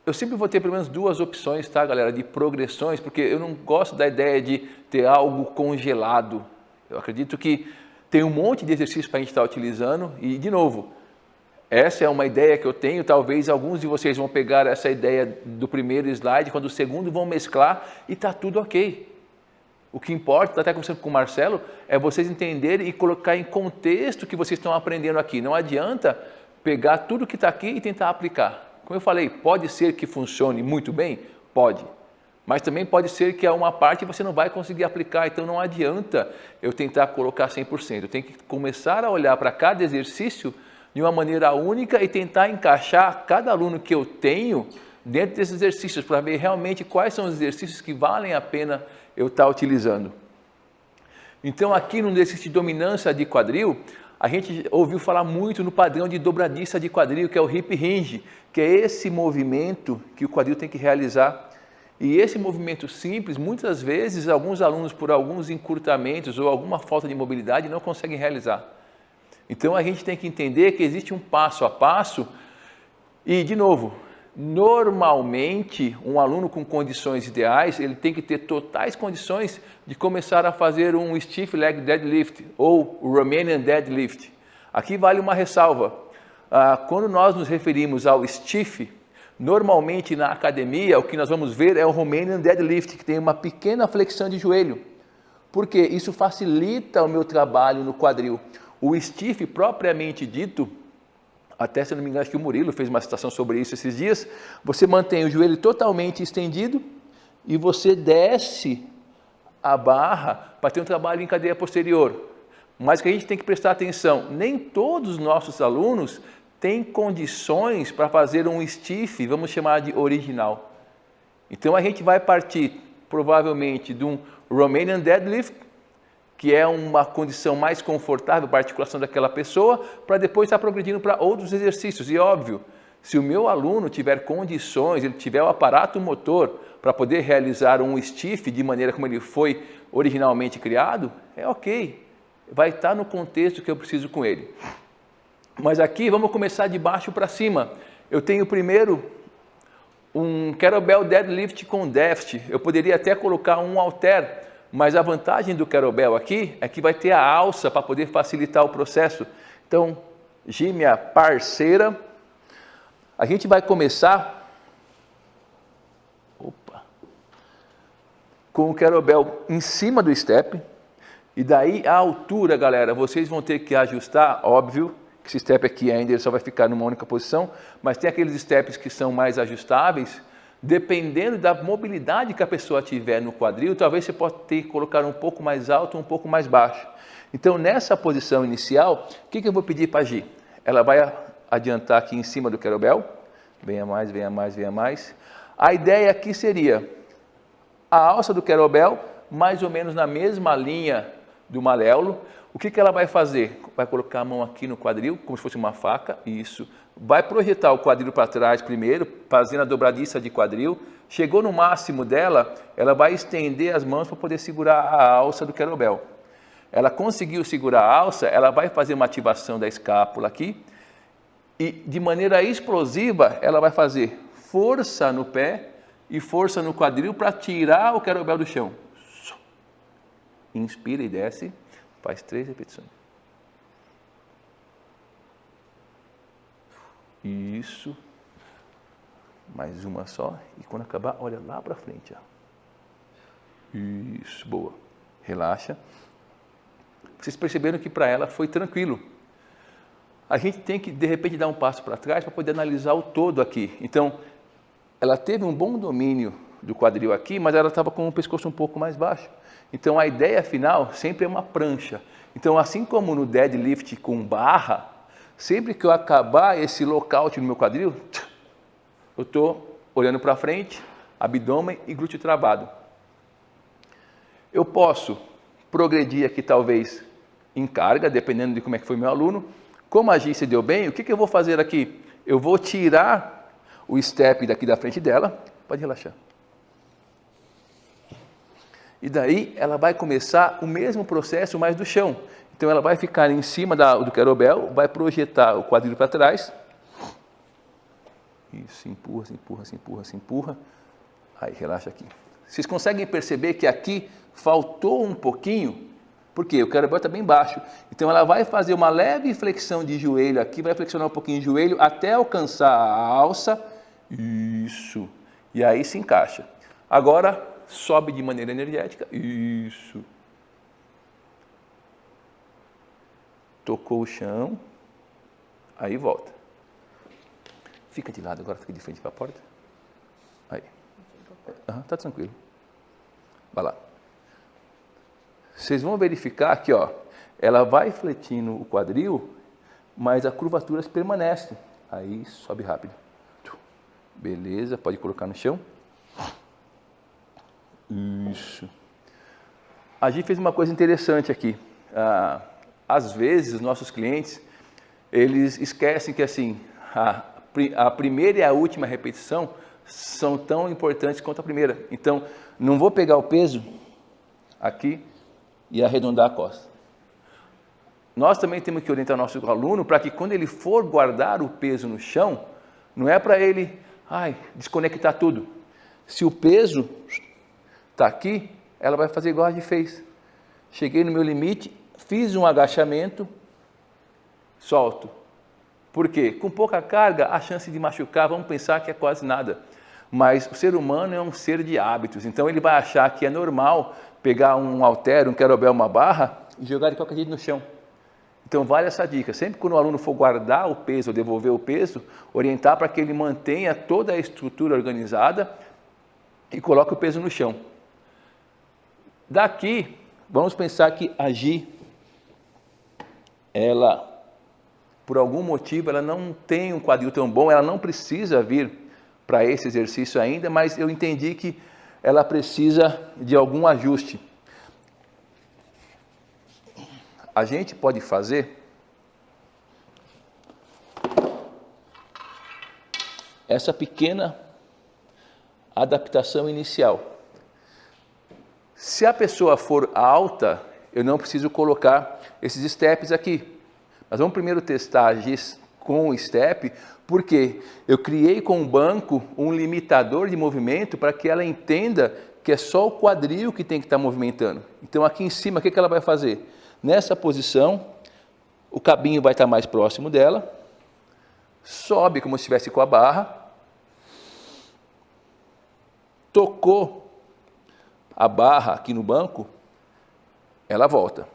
eu sempre vou ter pelo menos duas opções, tá, galera, de progressões, porque eu não gosto da ideia de ter algo congelado. Eu acredito que tem um monte de exercícios para a gente estar utilizando e, de novo, essa é uma ideia que eu tenho, talvez alguns de vocês vão pegar essa ideia do primeiro slide, quando o segundo vão mesclar e está tudo ok. O que importa, estou até conversando com o Marcelo, é vocês entenderem e colocar em contexto o que vocês estão aprendendo aqui. Não adianta pegar tudo que está aqui e tentar aplicar. Como eu falei, pode ser que funcione muito bem? Pode. Mas também pode ser que há uma parte você não vai conseguir aplicar, então não adianta eu tentar colocar 100%. Eu tenho que começar a olhar para cada exercício de uma maneira única e tentar encaixar cada aluno que eu tenho dentro desses exercícios, para ver realmente quais são os exercícios que valem a pena eu estar utilizando. Então aqui no exercício de dominância de quadril, a gente ouviu falar muito no padrão de dobradiça de quadril, que é o hip hinge, que é esse movimento que o quadril tem que realizar. E esse movimento simples, muitas vezes, alguns alunos, por alguns encurtamentos ou alguma falta de mobilidade, não conseguem realizar. Então a gente tem que entender que existe um passo a passo e, de novo, normalmente um aluno com condições ideais, ele tem que ter totais condições de começar a fazer um stiff leg deadlift ou o Romanian deadlift. Aqui vale uma ressalva. Quando nós nos referimos ao stiff, normalmente na academia o que nós vamos ver é o Romanian deadlift, que tem uma pequena flexão de joelho. Por quê? Isso facilita o meu trabalho no quadril. O stiff propriamente dito, até se não me engano, acho que o Murilo fez uma citação sobre isso esses dias, você mantém o joelho totalmente estendido e você desce a barra para ter um trabalho em cadeia posterior. Mas que a gente tem que prestar atenção, nem todos os nossos alunos têm condições para fazer um stiff, vamos chamar de original. Então a gente vai partir provavelmente de um Romanian deadlift, que é uma condição mais confortável para a articulação daquela pessoa, para depois estar progredindo para outros exercícios. E óbvio, se o meu aluno tiver condições, ele tiver o aparato motor para poder realizar um stiff de maneira como ele foi originalmente criado, é ok. Vai estar no contexto que eu preciso com ele. Mas aqui vamos começar de baixo para cima. Eu tenho primeiro um kettlebell deadlift com déficit. Eu poderia até colocar um halter, mas a vantagem do kettlebell aqui é que vai ter a alça para poder facilitar o processo. Então, Gi, minha parceira, a gente vai começar com o kettlebell em cima do step. E daí a altura, galera, vocês vão ter que ajustar, óbvio, que esse step aqui ainda ele só vai ficar numa única posição, mas tem aqueles steps que são mais ajustáveis. Dependendo da mobilidade que a pessoa tiver no quadril, talvez você possa ter que colocar um pouco mais alto ou um pouco mais baixo. Então, nessa posição inicial, o que eu vou pedir para a Gi? Ela vai adiantar aqui em cima do kettlebell. Venha mais, venha mais, venha mais. A ideia aqui seria a alça do kettlebell, mais ou menos na mesma linha do maléolo. O que ela vai fazer? Vai colocar a mão aqui no quadril, como se fosse uma faca, isso. Vai projetar o quadril para trás primeiro, fazendo a dobradiça de quadril. Chegou no máximo dela, ela vai estender as mãos para poder segurar a alça do kettlebell. Ela conseguiu segurar a alça, ela vai fazer uma ativação da escápula aqui. E de maneira explosiva, ela vai fazer força no pé e força no quadril para tirar o kettlebell do chão. Inspira e desce. Faz 3 repetições. Isso. Mais uma só. E quando acabar, olha lá para frente. Ó. Isso, boa. Relaxa. Vocês perceberam que para ela foi tranquilo. A gente tem que, de repente, dar um passo para trás para poder analisar o todo aqui. Então, ela teve um bom domínio do quadril aqui, mas ela estava com o pescoço um pouco mais baixo. Então, a ideia final sempre é uma prancha. Então, assim como no deadlift com barra, sempre que eu acabar esse lockout no meu quadril, eu estou olhando para frente, abdômen e glúteo travado. Eu posso progredir aqui, talvez, em carga, dependendo de como é que foi meu aluno. Como a Gi se deu bem, o que eu vou fazer aqui? Eu vou tirar o step daqui da frente dela. Pode relaxar. E daí ela vai começar o mesmo processo, mas do chão. Então ela vai ficar em cima do kettlebell, vai projetar o quadril para trás. Isso, empurra, se empurra, se empurra, se empurra. Aí, relaxa aqui. Vocês conseguem perceber que aqui faltou um pouquinho? Por quê? O querobel está bem baixo. Então, ela vai fazer uma leve flexão de joelho aqui, vai flexionar um pouquinho o joelho até alcançar a alça. Isso. E aí se encaixa. Agora, sobe de maneira energética. Isso. Tocou o chão. Aí volta. Fica de lado agora, fica de frente para a porta. Aí. Tá tranquilo. Vai lá. Vocês vão verificar que, ó, ela vai fletindo o quadril, mas a curvatura permanece. Aí sobe rápido. Beleza, pode colocar no chão. Isso. A gente fez uma coisa interessante aqui. Às vezes, os nossos clientes, eles esquecem que assim, a primeira e a última repetição são tão importantes quanto a primeira. Então, não vou pegar o peso aqui e arredondar a costa. Nós também temos que orientar nosso aluno para que quando ele for guardar o peso no chão, não é para ele desconectar tudo. Se o peso está aqui, ela vai fazer igual a gente fez. Cheguei no meu limite, fiz um agachamento, solto. Por quê? Com pouca carga, a chance de machucar, vamos pensar que é quase nada. Mas o ser humano é um ser de hábitos, então ele vai achar que é normal pegar um halter, um querobel, uma barra e jogar de qualquer jeito no chão. Então vale essa dica, sempre quando o aluno for guardar o peso ou devolver o peso, orientar para que ele mantenha toda a estrutura organizada e coloque o peso no chão. Daqui, vamos pensar que a Gi, ela, por algum motivo, ela não tem um quadril tão bom, ela não precisa vir para esse exercício ainda, mas eu entendi que ela precisa de algum ajuste. A gente pode fazer essa pequena adaptação inicial. Se a pessoa for alta, eu não preciso colocar esses steps aqui. Nós vamos primeiro testar com o step, porque eu criei com o banco um limitador de movimento para que ela entenda que é só o quadril que tem que estar movimentando. Então aqui em cima, o que ela vai fazer? Nessa posição, o cabinho vai estar mais próximo dela, sobe como se estivesse com a barra, tocou a barra aqui no banco, ela volta.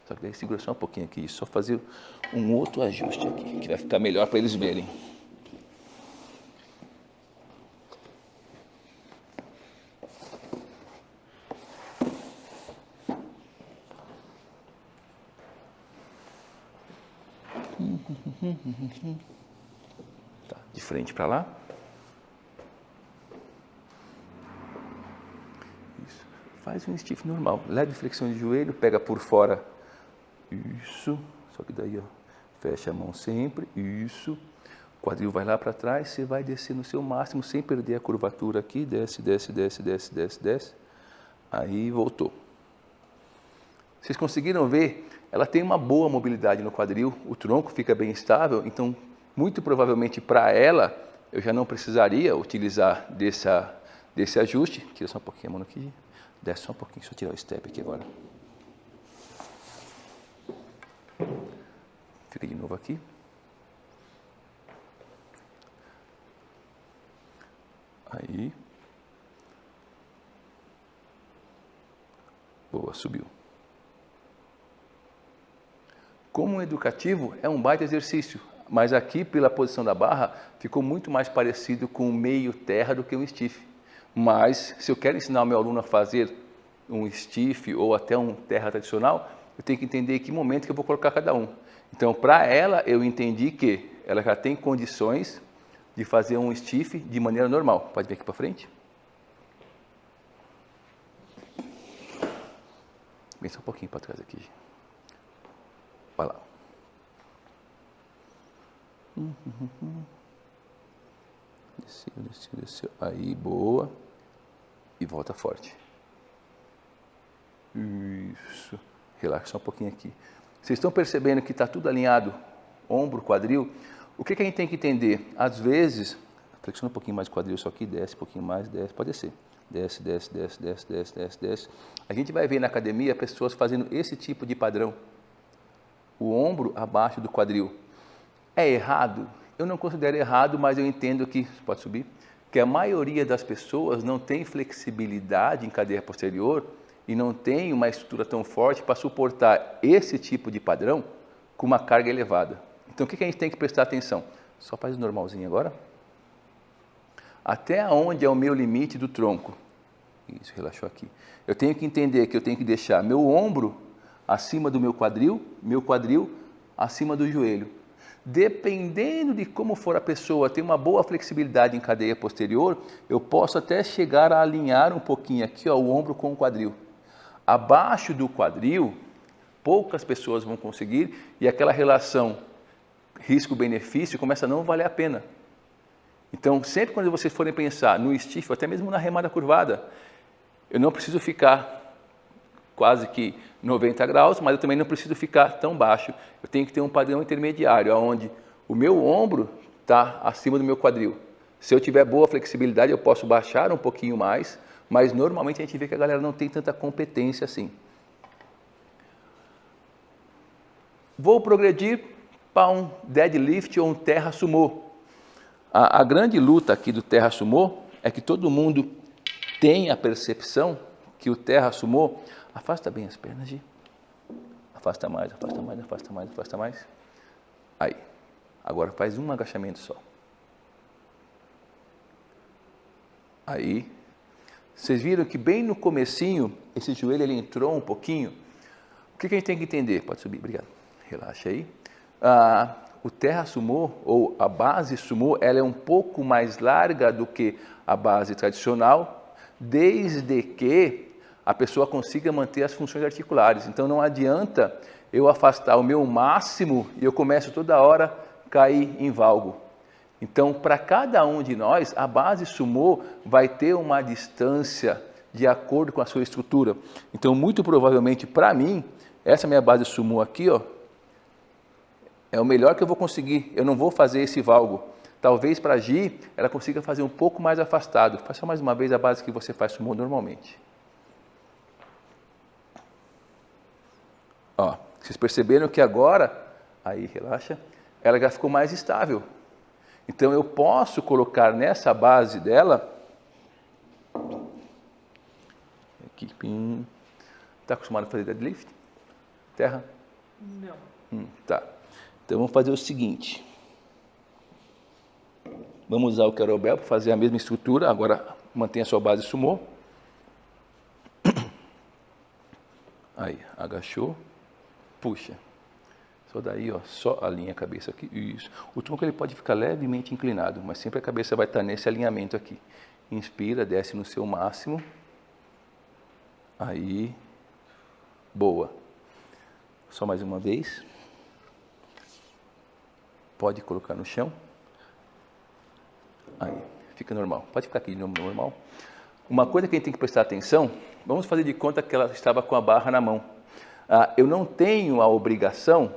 Só que daí segura só um pouquinho aqui, só fazer um outro ajuste aqui, que vai ficar melhor para eles verem. Tá, de frente para lá. Isso. Faz um stiff normal. Leve flexão de joelho, pega por fora. Isso. Só que daí, ó, fecha a mão sempre. Isso. O quadril vai lá para trás, você vai descer no seu máximo, sem perder a curvatura aqui. Desce, desce, desce, desce, desce, desce. Aí, voltou. Vocês conseguiram ver? Ela tem uma boa mobilidade no quadril, o tronco fica bem estável, então, muito provavelmente para ela, eu já não precisaria utilizar desse ajuste. Tira só um pouquinho a mão aqui, desce só um pouquinho, só tirar o step aqui agora. Fica de novo aqui. Aí. Boa, subiu. Como educativo, é um baita exercício, mas aqui, pela posição da barra, ficou muito mais parecido com um meio terra do que um stiff. Mas, se eu quero ensinar o meu aluno a fazer um stiff ou até um terra tradicional, eu tenho que entender em que momento que eu vou colocar cada um. Então, para ela, eu entendi que ela já tem condições de fazer um stiff de maneira normal. Pode vir aqui para frente. Vem só um pouquinho para trás aqui. Vai lá. Desceu, desceu, desceu. Aí, boa. E volta forte. Isso. Relaxa só um pouquinho aqui. Vocês estão percebendo que está tudo alinhado? Ombro, quadril. O que a gente tem que entender? Às vezes, flexiona um pouquinho mais o quadril, só aqui, desce um pouquinho mais, desce, pode descer. Desce, desce, desce, desce, desce, desce, desce. A gente vai ver na academia pessoas fazendo esse tipo de padrão. O ombro abaixo do quadril. É errado? Eu não considero errado, mas eu entendo que, pode subir, que a maioria das pessoas não tem flexibilidade em cadeia posterior e não tem uma estrutura tão forte para suportar esse tipo de padrão com uma carga elevada. Então, o que a gente tem que prestar atenção? Só faz o normalzinho agora. Até onde é o meu limite do tronco? Isso, relaxou aqui. Eu tenho que entender que eu tenho que deixar meu ombro acima do meu quadril acima do joelho. Dependendo de como for a pessoa, tem uma boa flexibilidade em cadeia posterior, eu posso até chegar a alinhar um pouquinho aqui, ó, o ombro com o quadril. Abaixo do quadril, poucas pessoas vão conseguir e aquela relação risco-benefício começa a não valer a pena. Então, sempre quando vocês forem pensar no stiff, até mesmo na remada curvada, eu não preciso ficar quase que 90 graus, mas eu também não preciso ficar tão baixo. Eu tenho que ter um padrão intermediário, onde o meu ombro está acima do meu quadril. Se eu tiver boa flexibilidade, eu posso baixar um pouquinho mais, mas normalmente a gente vê que a galera não tem tanta competência assim. Vou progredir para um deadlift ou um terra sumô. A grande luta aqui do terra sumô é que todo mundo tem a percepção que o terra sumô... Afasta bem as pernas, Gi. Afasta mais, afasta mais, afasta mais, afasta mais. Aí. Agora faz um agachamento só. Aí. Vocês viram que bem no comecinho, esse joelho ele entrou um pouquinho. O que a gente tem que entender? Pode subir, obrigado. Relaxa aí. O terra sumô, ou a base sumô, ela é um pouco mais larga do que a base tradicional, desde que a pessoa consiga manter as funções articulares. Então não adianta eu afastar o meu máximo e eu começo toda hora a cair em valgo. Então, para cada um de nós, a base sumô vai ter uma distância de acordo com a sua estrutura. Então, muito provavelmente, para mim, essa minha base sumô aqui, ó, é o melhor que eu vou conseguir. Eu não vou fazer esse valgo. Talvez para a Gi, ela consiga fazer um pouco mais afastado. Faça mais uma vez a base que você faz sumô normalmente. Ó, vocês perceberam que agora, aí relaxa, ela já ficou mais estável. Então eu posso colocar nessa base dela, aqui, está acostumado a fazer deadlift? Terra? Não. Tá. Então vamos fazer o seguinte, vamos usar o kettlebell para fazer a mesma estrutura, agora mantenha a sua base sumô. Aí, agachou. Puxa, só daí, ó, só alinha a cabeça aqui, isso. O tronco ele pode ficar levemente inclinado, mas sempre a cabeça vai estar nesse alinhamento aqui. Inspira, desce no seu máximo. Aí, boa. Só mais uma vez. Pode colocar no chão. Aí, fica normal. Pode ficar aqui de novo normal. Uma coisa que a gente tem que prestar atenção, vamos fazer de conta que ela estava com a barra na mão. Eu não tenho a obrigação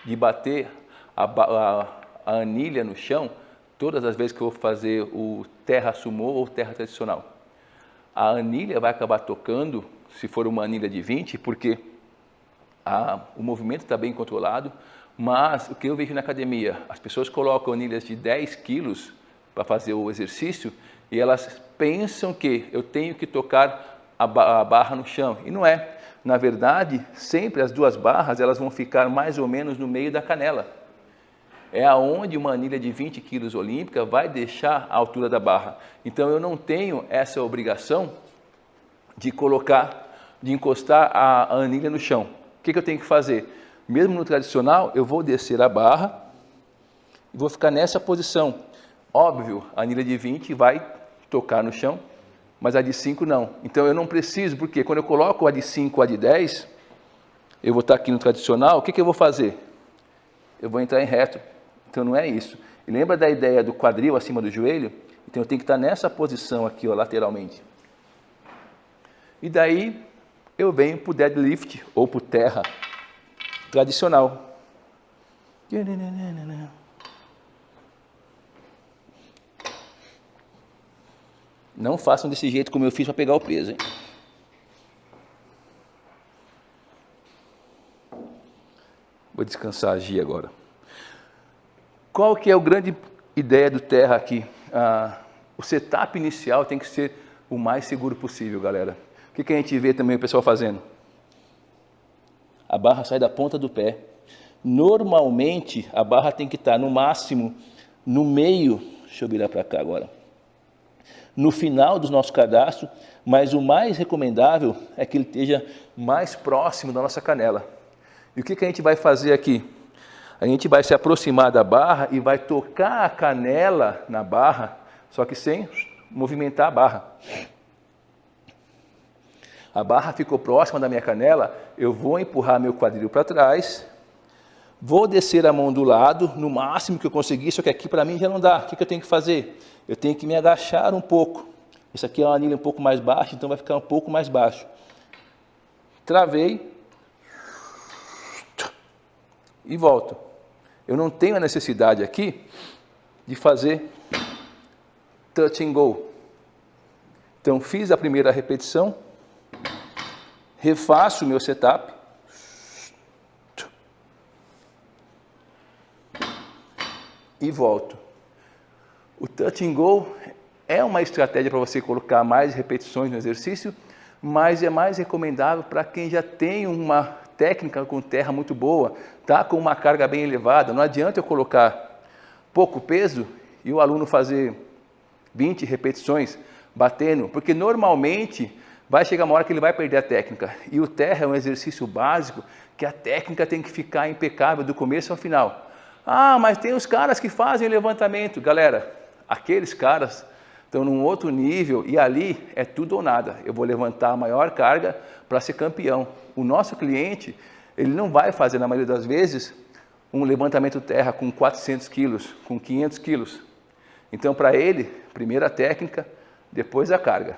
de bater a anilha no chão todas as vezes que eu vou fazer o terra sumô ou terra tradicional. A anilha vai acabar tocando, se for uma anilha de 20, porque o movimento está bem controlado, mas o que eu vejo na academia, as pessoas colocam anilhas de 10 quilos para fazer o exercício e elas pensam que eu tenho que tocar a barra no chão, e não é. Na verdade, sempre as duas barras elas vão ficar mais ou menos no meio da canela. É aonde uma anilha de 20 quilos olímpica vai deixar a altura da barra. Então eu não tenho essa obrigação de encostar a anilha no chão. O que eu tenho que fazer? Mesmo no tradicional, eu vou descer a barra e vou ficar nessa posição. Óbvio, a anilha de 20 vai tocar no chão, mas a de 5 não. Então eu não preciso, porque quando eu coloco a de 5 ou a de 10, eu vou estar aqui no tradicional, o que eu vou fazer? Eu vou entrar em reto. Então não é isso. E lembra da ideia do quadril acima do joelho? Então eu tenho que estar nessa posição aqui, ó, lateralmente. E daí eu venho para o deadlift ou para o terra tradicional. Não façam desse jeito como eu fiz para pegar o peso, hein? Vou descansar a Gi agora. Qual que é a grande ideia do terra aqui? O setup inicial tem que ser o mais seguro possível, galera. O que a gente vê também o pessoal fazendo? A barra sai da ponta do pé. Normalmente, a barra tem que estar no máximo no meio, deixa eu virar para cá agora, no final do nosso cadastro, mas o mais recomendável é que ele esteja mais próximo da nossa canela. E o que a gente vai fazer aqui? A gente vai se aproximar da barra e vai tocar a canela na barra, só que sem movimentar a barra. A barra ficou próxima da minha canela, eu vou empurrar meu quadril para trás, vou descer a mão do lado, no máximo que eu conseguir, só que aqui para mim já não dá. O que eu tenho que fazer? Eu tenho que me agachar um pouco. Isso aqui é uma anilha um pouco mais baixa, então vai ficar um pouco mais baixo. Travei e volto. Eu não tenho a necessidade aqui de fazer touch and go. Então fiz a primeira repetição, refaço o meu setup, e volto. O touch and go é uma estratégia para você colocar mais repetições no exercício, mas é mais recomendável para quem já tem uma técnica com terra muito boa, tá com uma carga bem elevada. Não adianta eu colocar pouco peso e o aluno fazer 20 repetições batendo, porque normalmente vai chegar uma hora que ele vai perder a técnica. E o terra é um exercício básico que a técnica tem que ficar impecável do começo ao final. Ah, mas tem os caras que fazem levantamento. Galera, aqueles caras estão num outro nível e ali é tudo ou nada. Eu vou levantar a maior carga para ser campeão. O nosso cliente, ele não vai fazer, na maioria das vezes, um levantamento terra com 400 quilos, com 500 quilos. Então, para ele, primeiro a técnica, depois a carga.